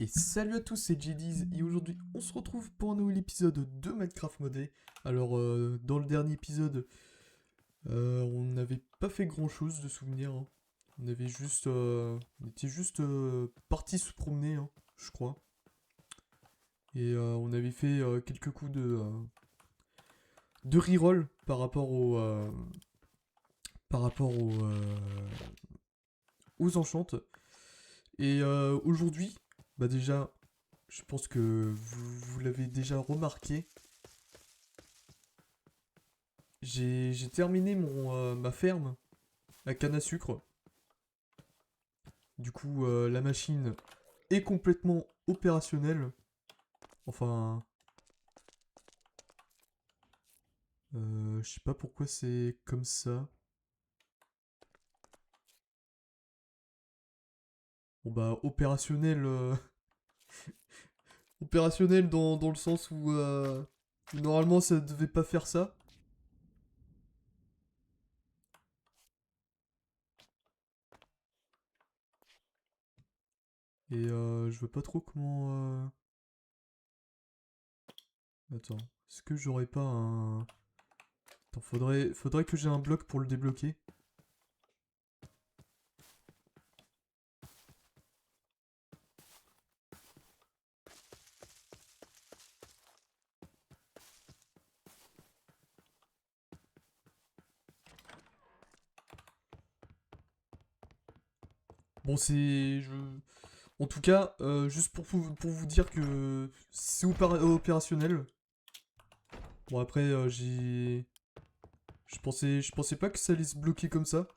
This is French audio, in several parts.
Et salut à tous, c'est JDiz et aujourd'hui on se retrouve pour un nouvel épisode de Minecraft modé. Alors dans le dernier épisode, on n'avait pas fait grand chose de souvenir, hein. On était juste parti se promener, hein, je crois. Et on avait fait quelques coups de reroll par rapport aux enchantes. Et aujourd'hui, bah déjà, je pense que vous l'avez déjà remarqué. J'ai terminé ma ferme à canne à sucre. Du coup, la machine est complètement opérationnelle. Enfin, je sais pas pourquoi c'est comme ça. Bon bah, opérationnel, opérationnel dans le sens où normalement ça devait pas faire ça. Et je vois pas trop comment. Attends, est-ce que j'aurais pas un. Attends, faudrait que j'ai un bloc pour le débloquer. Bon, en tout cas, juste pour vous dire que c'est opérationnel. Bon, après, je pensais pas que ça allait se bloquer comme ça.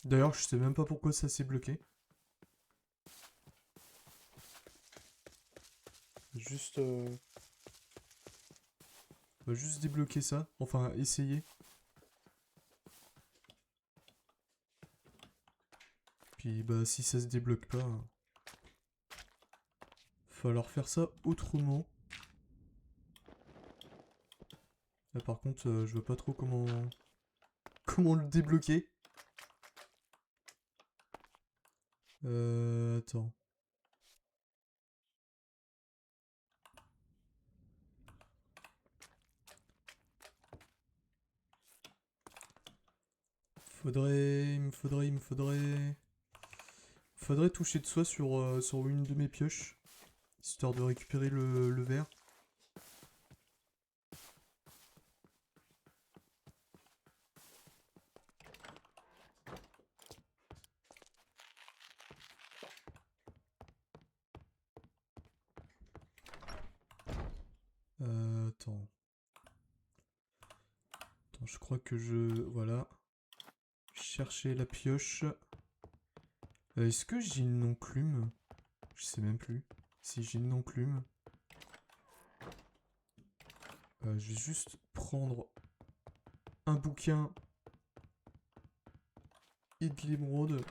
D'ailleurs, je sais même pas pourquoi ça s'est bloqué. Juste, on va juste débloquer ça. Enfin, essayer. Puis, bah, si ça se débloque pas, falloir faire ça autrement. Là, par contre, je vois pas trop comment le débloquer. Attends. Faudrait toucher de soi sur une de mes pioches, histoire de récupérer le verre. Attends. Attends, je crois que voilà. Chercher la pioche. Est-ce que j'ai une enclume? Je sais même plus. Si j'ai une enclume. Je vais juste prendre un bouquin et de l'émeraude.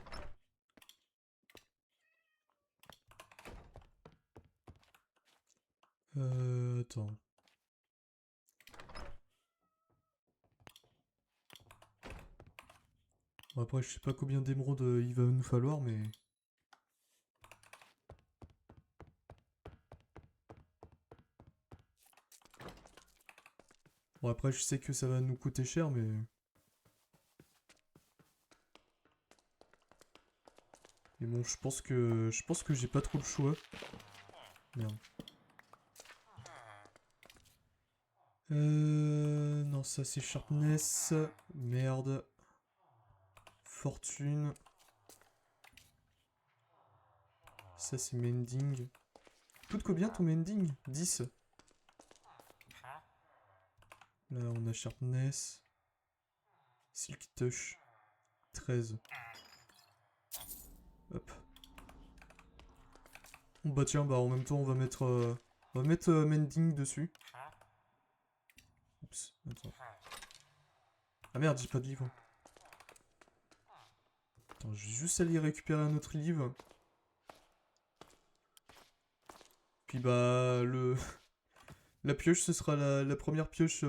Attends. Bon, après, je sais pas combien d'émeraudes il va nous falloir, mais... Bon, après, je sais que ça va nous coûter cher, mais... Mais bon, je pense que j'ai pas trop le choix. Merde. Non, ça c'est sharpness. Merde. Fortune. Ça c'est mending. Coûte combien ton mending? 10. Là on a sharpness. Silk touch. 13. Hop. Bon bah tiens, bah en même temps on va mettre mending dessus. Oups, attends. Ah merde, j'ai pas de livre. Attends, je vais juste aller récupérer un autre livre. Puis bah la pioche ce sera la première pioche.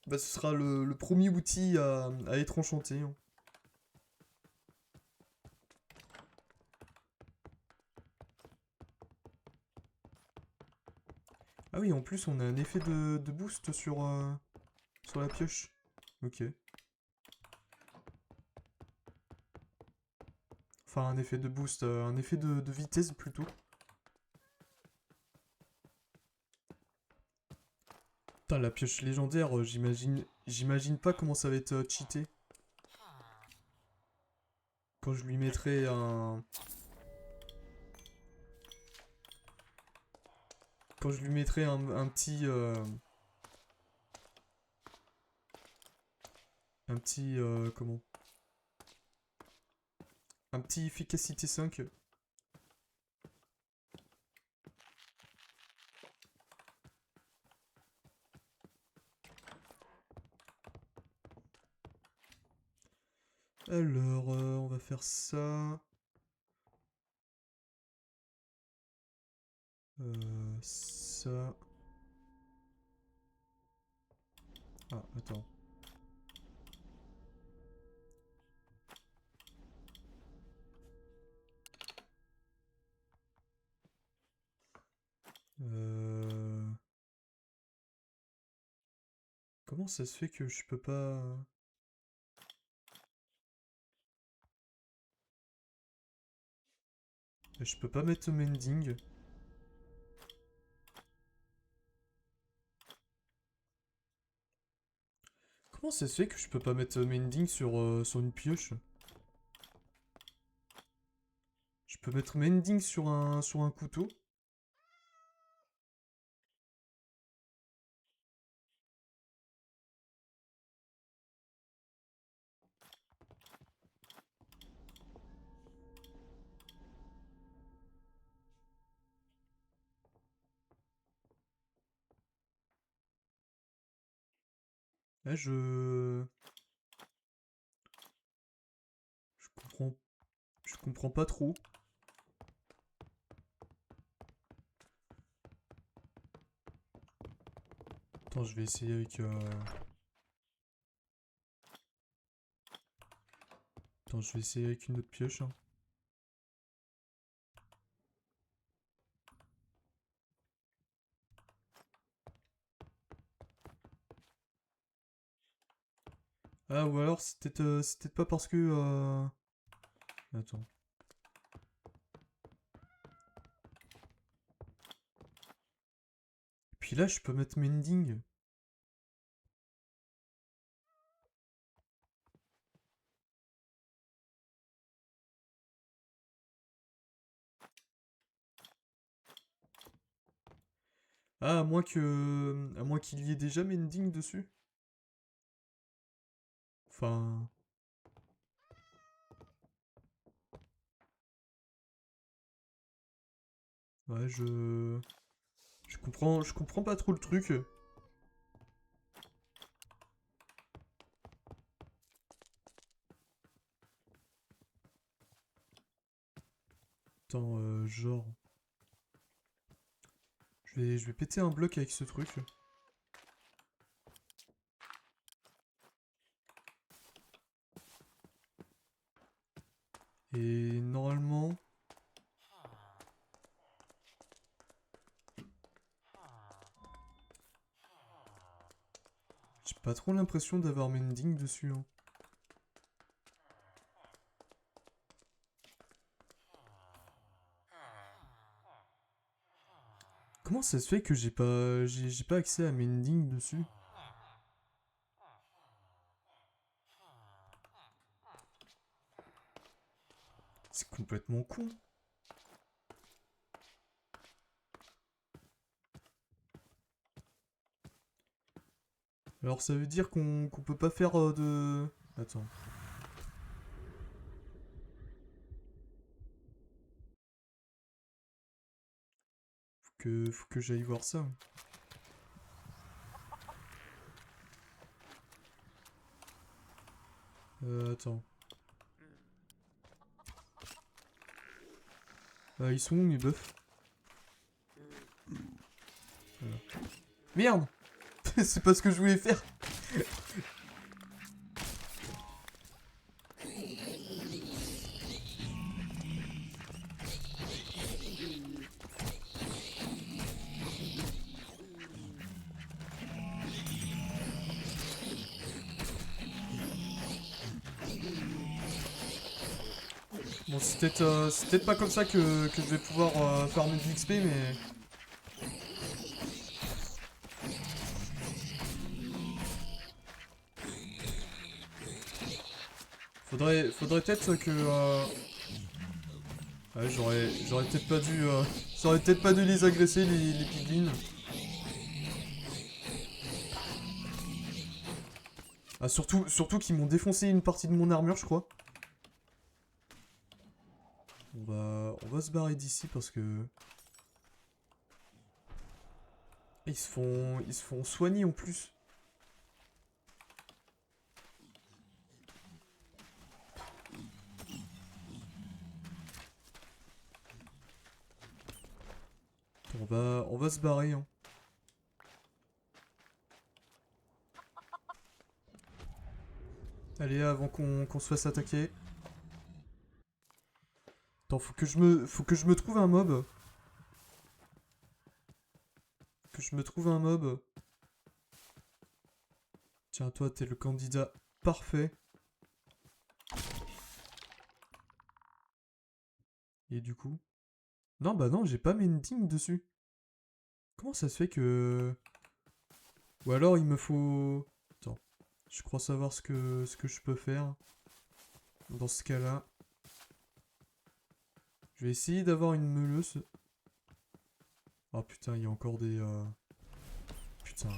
Bah ce sera le premier outil à être enchanté, hein. Ah oui, en plus, on a un effet de boost sur la pioche. Ok. Enfin, un effet de boost, un effet de vitesse plutôt. Putain, la pioche légendaire, j'imagine pas comment ça va être cheaté. Quand je lui mettrai un... Quand je lui mettrai un petit... un petit... comment? Un petit efficacité 5. Alors, on va faire ça. Ça. Ah, attends. Comment ça se fait que je peux pas... Je peux pas mettre mending. Comment ça se fait que je peux pas mettre mending sur une pioche? Je peux mettre mending sur un couteau. Là, je comprends... Je comprends pas trop. Attends, je vais essayer avec... Attends, je vais essayer avec une autre pioche. Hein. Ah, ou alors c'est peut-être pas parce que... Attends. Puis là, je peux mettre mending. Ah, à moins qu'il y ait déjà mending dessus. Enfin... Ouais, je comprends pas trop le truc. Attends, genre... je vais péter un bloc avec ce truc. Et normalement... J'ai pas trop l'impression d'avoir mending dessus. Hein. Comment ça se fait que j'ai pas accès à mending dessus? C'est complètement con. Alors ça veut dire qu'on peut pas faire de... Attends. Faut que j'aille voir ça. Attends. Ils sont où mes bœufs? Voilà. Merde. C'est pas ce que je voulais faire. Bon, c'est peut-être pas comme ça que je vais pouvoir farmer de l'XP, mais... Faudrait peut-être que... Ouais, j'aurais peut-être pas dû... j'aurais peut-être pas dû les agresser, les piglins. Ah, surtout qu'ils m'ont défoncé une partie de mon armure, je crois. On va se barrer d'ici parce que... Ils se font soigner en plus. On va se barrer, hein. Allez, avant qu'on se fasse attaquer. Attends, faut que je me trouve un mob. Que je me trouve un mob. Tiens, toi, t'es le candidat parfait. Et du coup... Non, bah non, j'ai pas mending dessus. Comment ça se fait que... Ou alors il me faut... Attends, je crois savoir ce que je peux faire. Dans ce cas-là. Je vais essayer d'avoir une meuleuse. Oh putain, il y a encore des... Putain.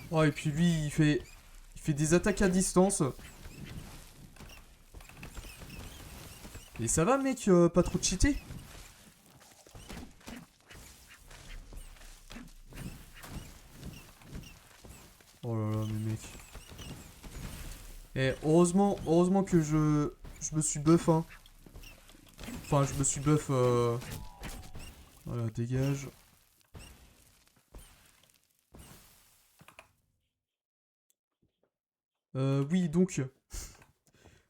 Oh, et puis lui, il fait des attaques à distance. Et ça va, mec, pas trop cheaté? Oh là là, mais mec. Et heureusement que je me suis buff, hein. Enfin, je me suis buff, Voilà, dégage. Oui, donc...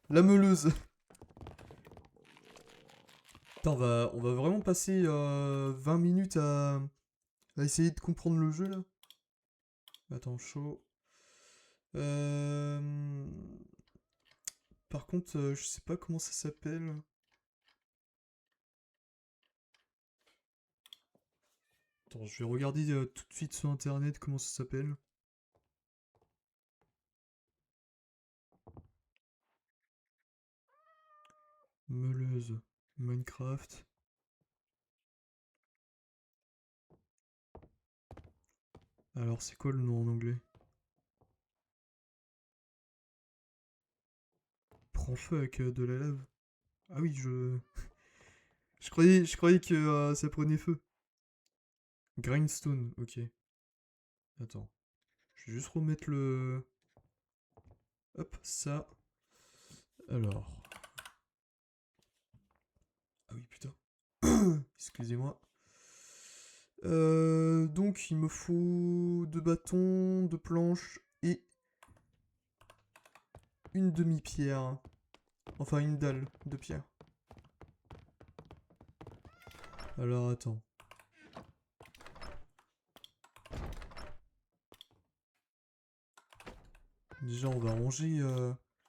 La meuleuse. Putain, on va vraiment passer 20 minutes à essayer de comprendre le jeu, là. Attends, chaud. Par contre, je sais pas comment ça s'appelle. Attends, je vais regarder tout de suite sur internet comment ça s'appelle. Meuleuse. Minecraft. Alors, c'est quoi le nom en anglais? Prends feu avec de la lave. Ah oui, je croyais que ça prenait feu. Grindstone, ok. Attends. Je vais juste remettre le... Hop, ça. Alors. Ah oui, putain. Excusez-moi. Donc, il me faut 2 bâtons, 2 planches et une demi-pierre. Enfin, une dalle de pierre. Alors, attends. Déjà, on va ranger...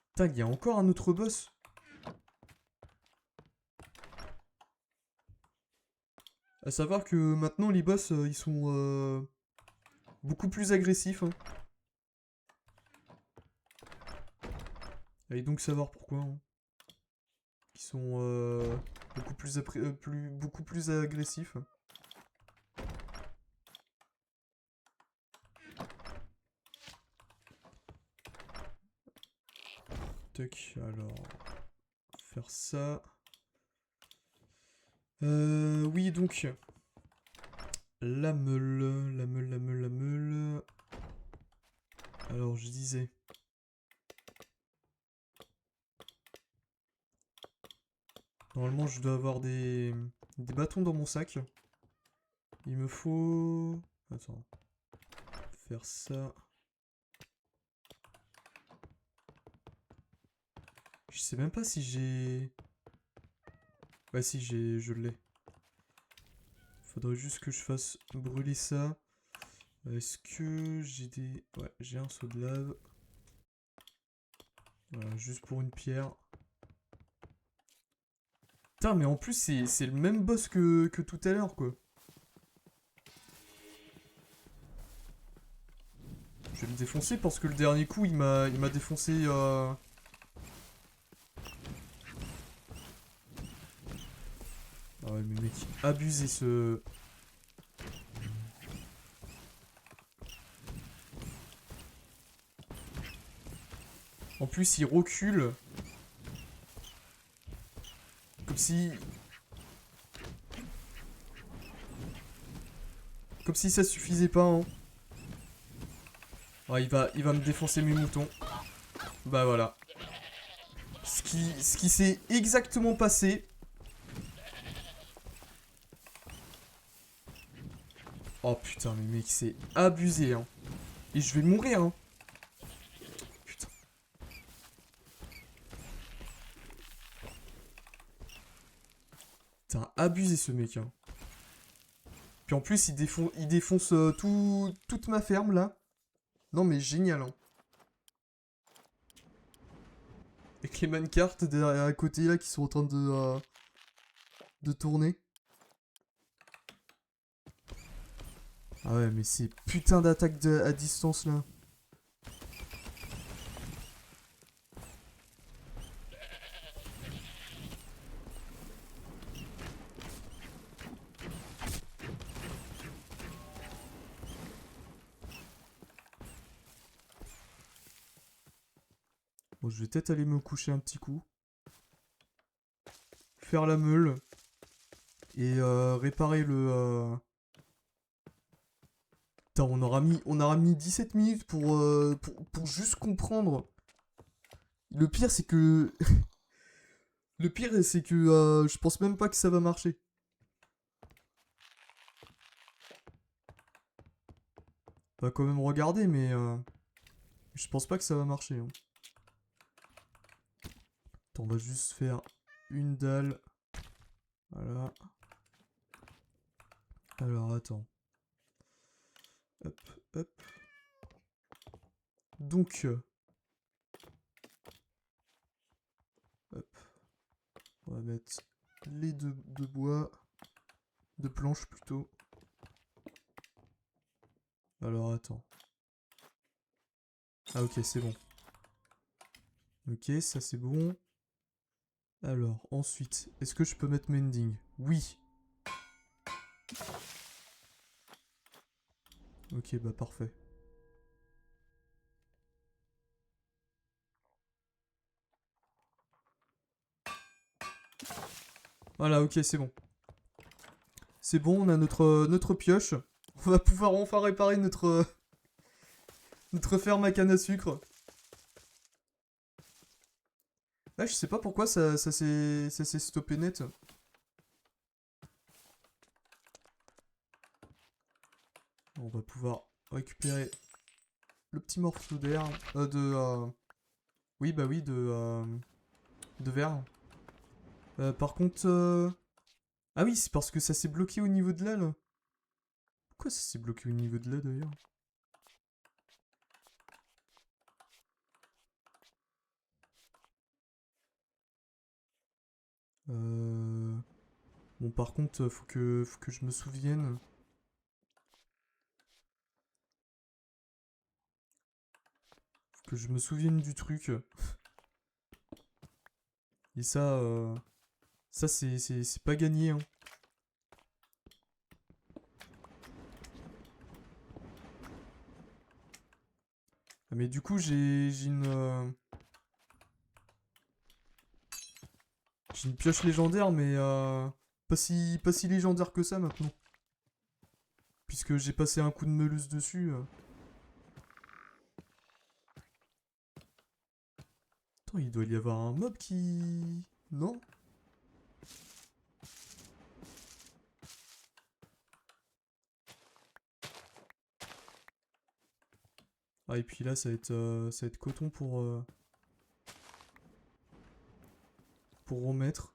Putain, il y a encore un autre boss. À savoir que maintenant, les boss, ils sont beaucoup plus agressifs, hein. Allez donc savoir pourquoi, hein. Ils sont beaucoup plus agressifs. Tac, alors... Faire ça... Oui, donc... La meule, la meule, la meule, la meule... Alors, je disais... Normalement, je dois avoir des bâtons dans mon sac. Il me faut... Attends. Faire ça... Je sais même pas si j'ai... Ouais, si, je l'ai. faudrait juste que je fasse brûler ça. Est-ce que j'ai des... Ouais, j'ai un seau de lave. Voilà, juste pour une pierre. Putain, mais en plus, c'est le même boss que tout à l'heure, quoi. Je vais me défoncer parce que le dernier coup, il m'a défoncé... Ah ouais, mais mec, abusé ce... En plus, il recule. Comme si... Comme si ça suffisait pas, hein. Ouais, il va me défoncer mes moutons. Bah voilà. Ce qui s'est exactement passé. Oh putain, mais mec, c'est abusé, hein. Et je vais mourir, hein. Putain. Putain, abusé ce mec, hein. Puis en plus, il défonce toute ma ferme, là. Non, mais génial, hein. Avec les minecarts derrière à côté, là, qui sont en train de tourner. Ah ouais, mais c'est putain d'attaque à distance, là. Bon, je vais peut-être aller me coucher un petit coup. Faire la meule. Et réparer le... Putain, on aura mis 17 minutes pour juste comprendre. Le pire, c'est que... Le pire, c'est que je pense même pas que ça va marcher. On va quand même regarder, mais... je pense pas que ça va marcher, hein. Attends, on va juste faire une dalle. Voilà. Alors, attends. Hop, hop. Donc... hop. On va mettre les deux de bois. De planches, plutôt. Alors, attends. Ah, ok, c'est bon. Ok, ça c'est bon. Alors, ensuite, est-ce que je peux mettre mending? Oui. Ok, bah parfait. Voilà, ok, c'est bon. C'est bon, on a notre pioche. On va pouvoir enfin réparer notre ferme à canne à sucre. Là, je sais pas pourquoi ça s'est stoppé net. On va pouvoir récupérer le petit morceau d'air. Oui, bah oui, de verre. Par contre... Ah oui, c'est parce que ça s'est bloqué au niveau de l'aile. Pourquoi ça s'est bloqué au niveau de là, d'ailleurs? Bon, par contre, faut que je me souvienne. Faut que je me souvienne du truc. Et ça c'est pas gagné, hein. Ah, mais du coup, j'ai une pioche légendaire, mais pas si légendaire que ça maintenant. Puisque j'ai passé un coup de meuleuse dessus. Attends, il doit y avoir un mob qui... Non? Ah, et puis là, ça va être coton pour remettre.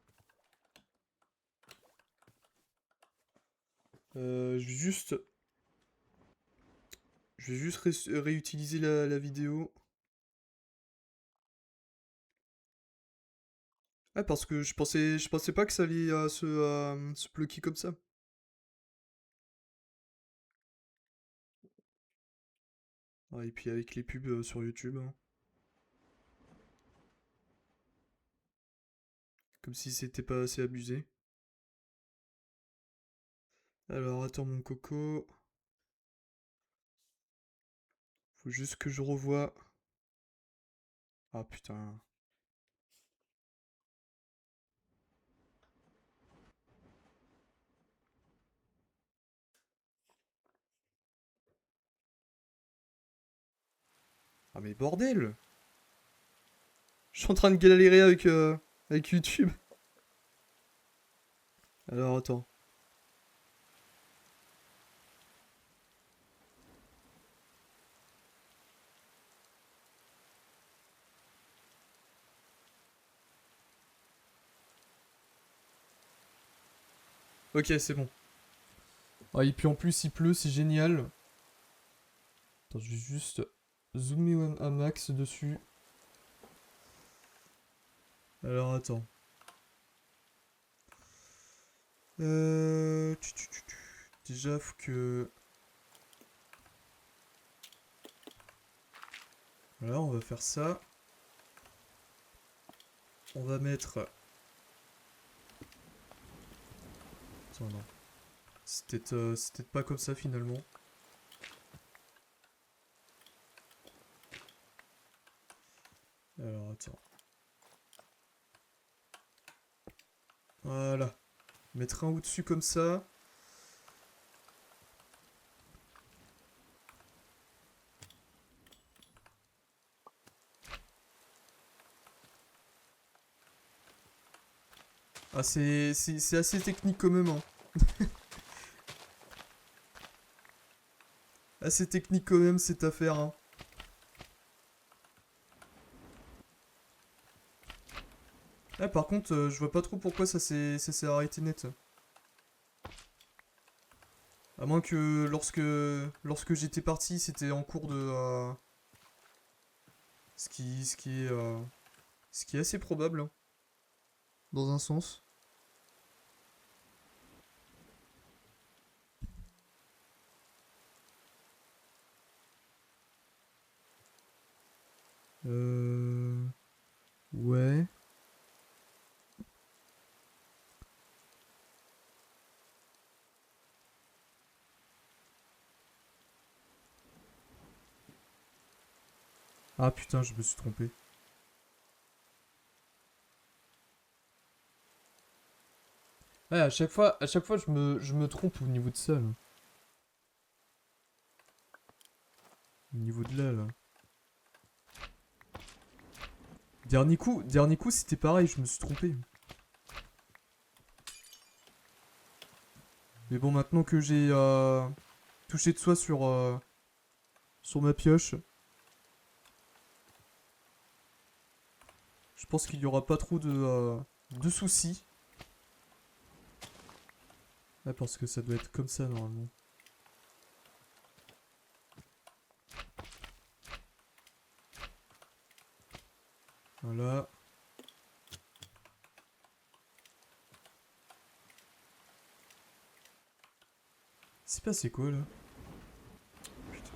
Je vais juste... Je vais juste réutiliser la vidéo. Ah, parce que je pensais pas que ça allait se bloquer comme ça. Ah, et puis avec les pubs sur YouTube, hein. Comme si c'était pas assez abusé. Alors, attends, mon coco. Faut juste que je revoie. Ah, putain. Ah, mais bordel! Je suis en train de galérer avec YouTube. Alors, attends. Ok, c'est bon. Ah, et puis en plus, il pleut, c'est génial. Attends, je vais juste zoomer un max dessus. Alors, attends. Déjà, faut que... Voilà, on va faire ça. On va mettre... Attends, non. C'est peut-être pas comme ça, finalement. Alors, attends. Voilà. Mettre un au-dessus comme ça. Ah, c'est assez technique quand même, hein. Assez technique quand même, cette affaire, hein. Ah, par contre, je vois pas trop pourquoi ça s'est arrêté net. À moins que lorsque j'étais parti, c'était en cours de... ce qui est assez probable, hein, dans un sens. Euh... Ouais. Ah putain, je me suis trompé. Ouais, à chaque fois je me trompe au niveau de ça, là. Au niveau de là. Dernier coup, c'était pareil, je me suis trompé. Mais bon, maintenant que j'ai touché de soi sur ma pioche, je pense qu'il y aura pas trop de soucis. Ouais, parce que ça doit être comme ça normalement. Voilà. C'est passé quoi là? Putain.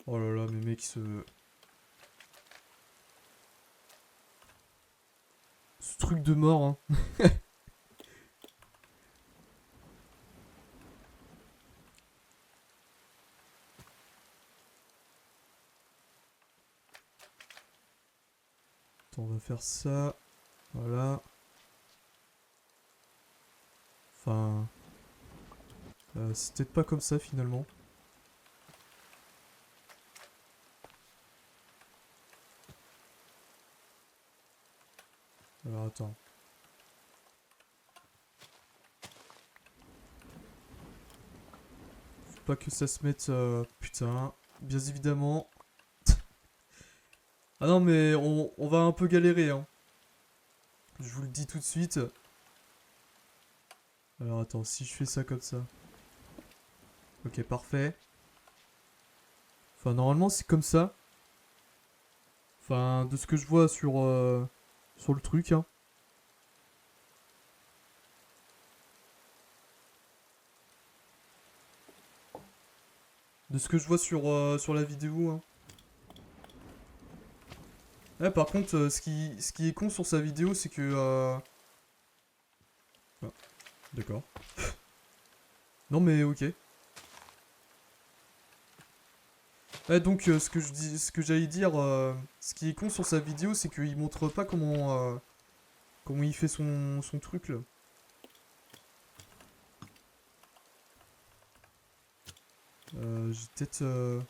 Oh là là, mes mecs, ce truc de mort, hein. Attends, on va faire ça. Voilà. Enfin... c'est peut-être pas comme ça finalement. Alors attends. Faut pas que ça se mette... putain. Bien évidemment. Ah non, mais on va un peu galérer, hein. Je vous le dis tout de suite. Alors attends, si je fais ça comme ça. Ok, parfait. Enfin, normalement, c'est comme ça. Enfin, de ce que je vois sur le truc, hein. De ce que je vois sur la vidéo, hein. Ouais, par contre, ce qui est con sur sa vidéo, c'est que... Ah, d'accord. Non mais ok. Ouais, donc ce que j'allais dire, ce qui est con sur sa vidéo, c'est qu'il montre pas comment il fait son truc là. J'ai peut-être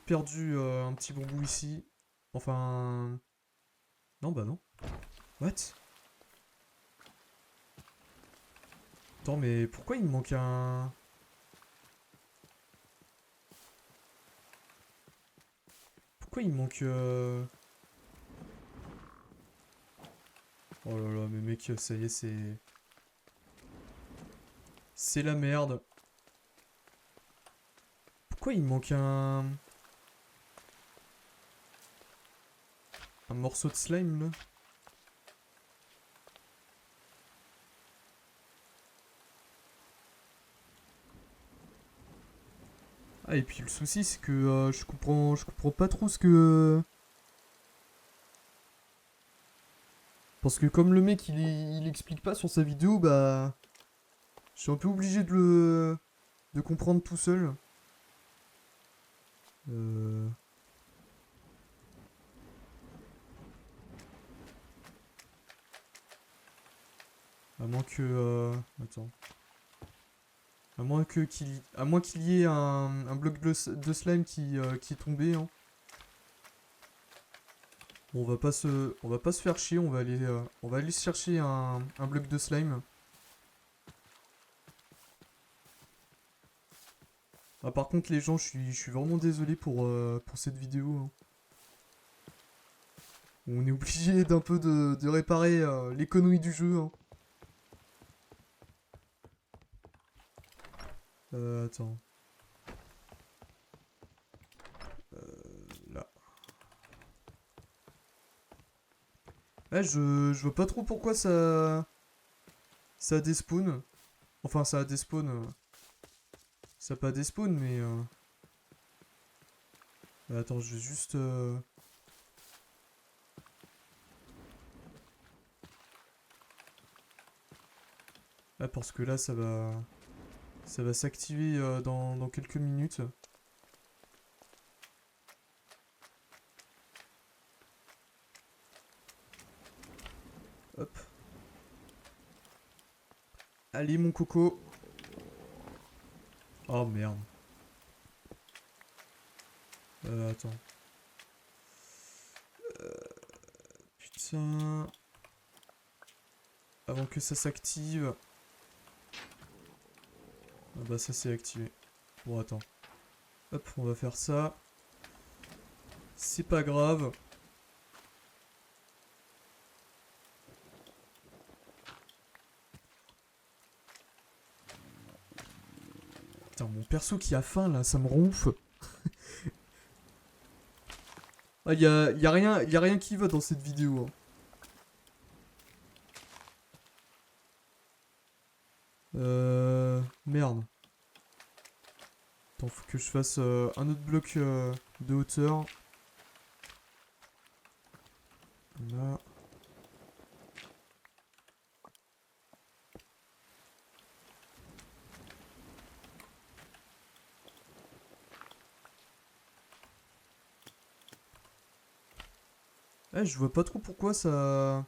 perdu un petit bambou ici. Enfin, non bah non. What? Attends, mais pourquoi il me manque un... Pourquoi il me manque... Oh là là, mais mec, ça y est, c'est... C'est la merde. Pourquoi il me manque un morceau de slime, là? Ah, et puis le souci, c'est que je comprends pas trop ce que... Parce que comme le mec, il explique pas sur sa vidéo, bah... Je suis un peu obligé de comprendre tout seul. Euh... À moins que... Attends. À moins qu'il y ait un bloc de slime qui est tombé, hein. Bon, on va pas se faire chier, on va aller chercher un bloc de slime. Ah, par contre, les gens, je suis vraiment désolé pour cette vidéo, hein. On est obligé d'un peu de réparer l'économie du jeu, hein. Attends. Là. Ouais, je vois pas trop pourquoi ça despawn. Enfin, ça despawn. Ça pas despawn, mais... Attends, je vais juste... Ah, parce que là, ça va s'activer dans quelques minutes. Hop. Allez, mon coco. Oh, merde. Attends. Putain. Avant que ça s'active. Ah bah ça c'est activé. Bon attends. Hop, on va faire ça. C'est pas grave. Putain, mon perso qui a faim là, ça me rend ouf. Ah, y a rien qui va dans cette vidéo, hein. Merde. Attends, faut que je fasse un autre bloc de hauteur. Là. Eh, je vois pas trop pourquoi ça...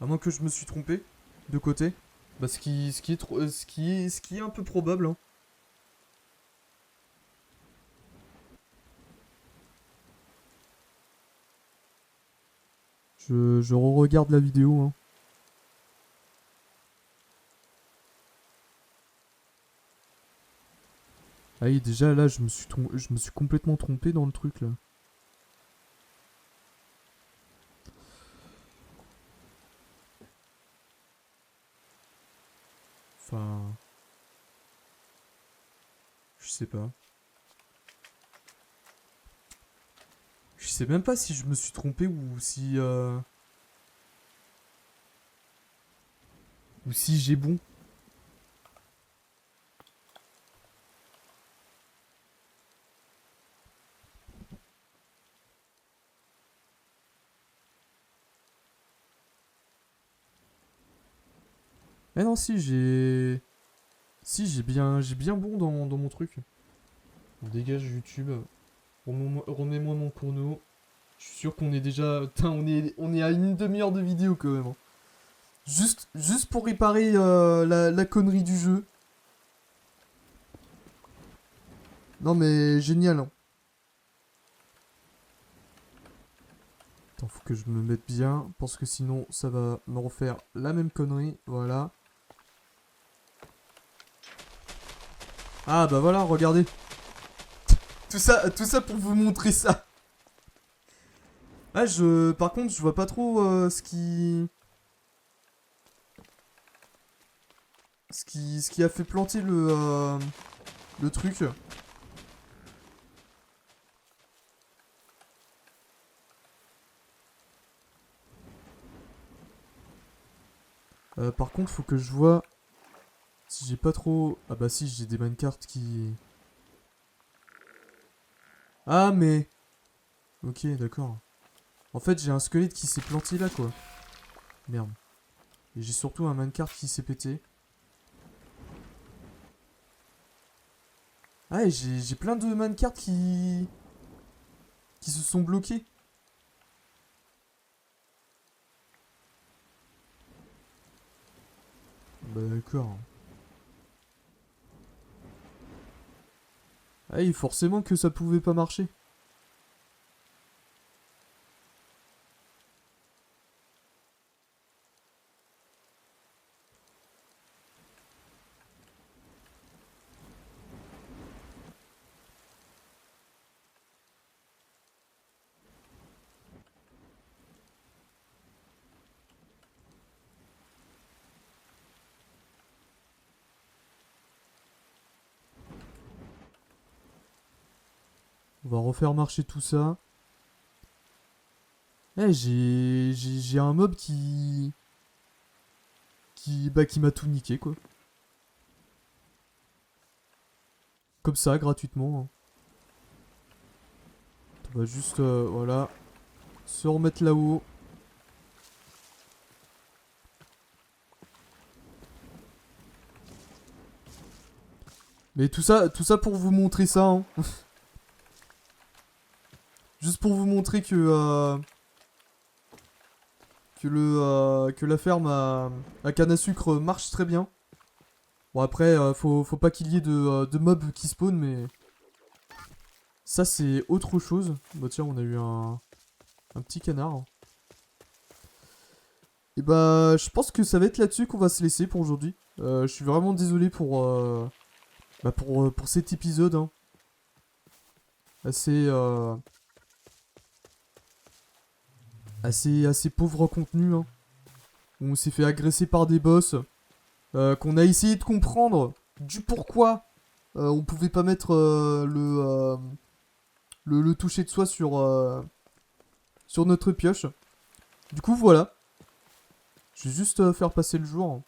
À moins que je me suis trompé de côté. Bah ce qui est ce qui est un peu probable, hein. Je re-regarde la vidéo, hein. Ah oui, déjà là, je me suis complètement trompé dans le truc là. Enfin... Je sais pas. Je sais même pas si je me suis trompé ou si... Ou si j'ai bon. Eh non, si, j'ai... Si, j'ai bien bon dans mon truc. On dégage YouTube. Remets-moi mon chrono. Je suis sûr qu'on est déjà... Putain, on est à une demi-heure de vidéo quand même, hein. Juste pour réparer la connerie du jeu. Non mais génial, hein. Attends, faut que je me mette bien, parce que sinon ça va me refaire la même connerie, voilà. Ah bah voilà, regardez. Tout ça pour vous montrer ça. Ah, par contre, je vois pas trop ce qui a fait planter le truc. Par contre, faut que je vois si j'ai pas trop... Ah bah si, j'ai des minecarts qui... Ah mais... Ok, d'accord. En fait, j'ai un squelette qui s'est planté là, quoi. Merde. Et j'ai surtout un minecart qui s'est pété. Ah, et j'ai plein de minecarts qui se sont bloqués. Bah d'accord. Ah oui, forcément que ça pouvait pas marcher. On va refaire marcher tout ça. Eh, j'ai un mob qui m'a tout niqué, quoi. Comme ça, gratuitement, hein. On va juste, voilà, se remettre là-haut. Mais tout ça pour vous montrer ça, hein. Juste pour vous montrer que la ferme à canne à sucre marche très bien. Bon après, faut pas qu'il y ait de mobs qui spawnent, mais... Ça c'est autre chose. Bah tiens, on a eu un petit canard. Et bah, je pense que ça va être là-dessus qu'on va se laisser pour aujourd'hui. Je suis vraiment désolé pour cet épisode, hein. Assez, assez pauvre en contenu, hein. On s'est fait agresser par des boss. Qu'on a essayé de comprendre du pourquoi on pouvait pas mettre le toucher de soi sur notre pioche. Du coup, voilà. Je vais juste faire passer le jour, hein.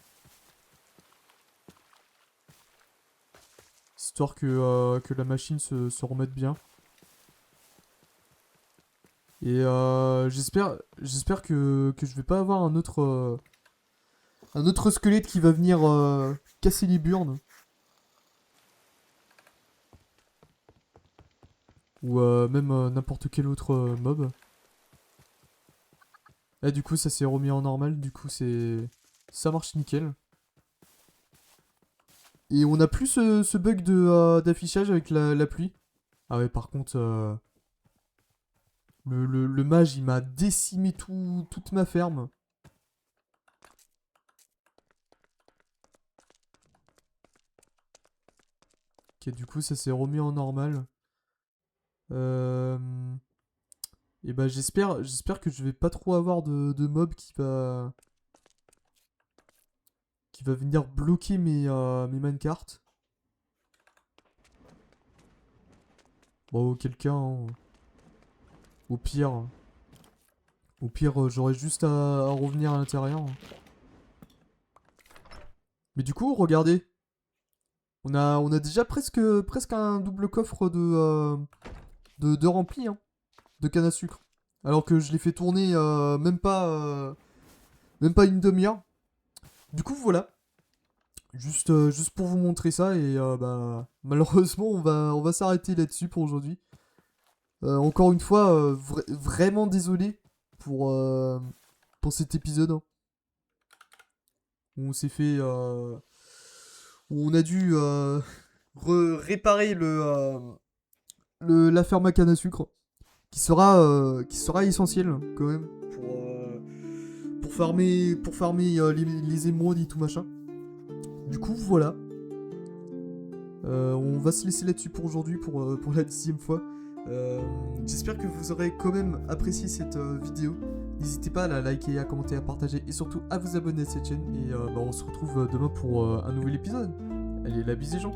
Histoire que la machine se remette bien. Et j'espère que je vais pas avoir un autre squelette qui va venir casser les burnes. Ou même n'importe quel autre mob. Là du coup ça s'est remis en normal, du coup ça marche nickel. Et on a plus ce bug d'affichage avec la pluie. Ah ouais, par contre le mage il m'a décimé toute ma ferme. Ok, du coup, ça s'est remis en normal. Et bah, j'espère que je vais pas trop avoir de mob qui va venir bloquer mes minecarts. Bon, quelqu'un, hein. Au pire. Au pire, j'aurais juste à revenir à l'intérieur, hein. Mais du coup, regardez. On a déjà presque un double coffre de rempli, hein, de canne à sucre. Alors que je l'ai fait tourner même pas une demi-heure. Du coup, voilà. Juste pour vous montrer ça. Et bah, malheureusement, on va s'arrêter là-dessus pour aujourd'hui. Encore une fois, vraiment désolé pour cet épisode, hein, où on s'est fait. Où on a dû réparer la ferme à canne à sucre, qui sera essentiel quand même pour farmer les émeraudes et tout machin. Du coup, voilà. On va se laisser là-dessus pour aujourd'hui, pour la 10e fois. J'espère que vous aurez quand même apprécié cette vidéo. N'hésitez pas à la liker, à commenter, à partager et surtout à vous abonner à cette chaîne. Et bah, on se retrouve demain pour un nouvel épisode. Allez, la bise les gens.